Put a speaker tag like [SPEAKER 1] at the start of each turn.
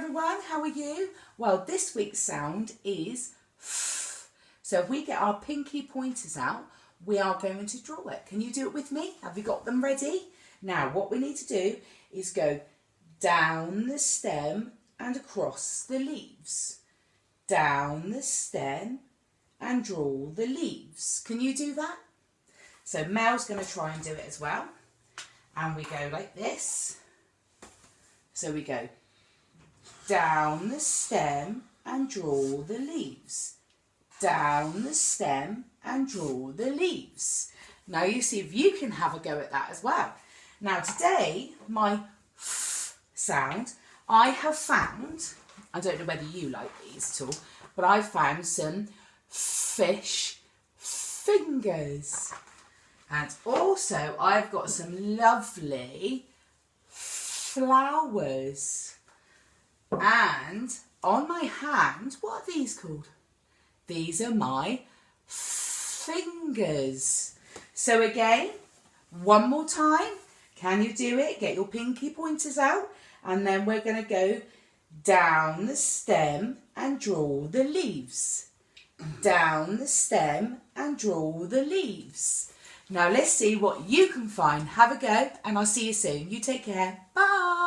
[SPEAKER 1] everyone, how are you? Well, this week's sound is F. So if we get our pinky pointers out, we are going to draw it. Can you do it with me? Have you got them ready? Now, what we need to do is go down the stem and across the leaves. Down the stem and draw the leaves. Can you do that? So Mel's going to try and do it as well. And we go like this. So we go down the stem and draw the leaves. Down the stem and draw the leaves. Now you see if you can have a go at that as well. Now today, my F sound, I have found, I don't know whether you like these at all, but I found some fish fingers. And also I've got some lovely flowers. And on my hand, what are these called? These are my fingers. So again, one more time. Can you do it? Get your pinky pointers out. And then we're going to go down the stem and draw the leaves. Down the stem and draw the leaves. Now let's see what you can find. Have a go and I'll see you soon. You take care. Bye.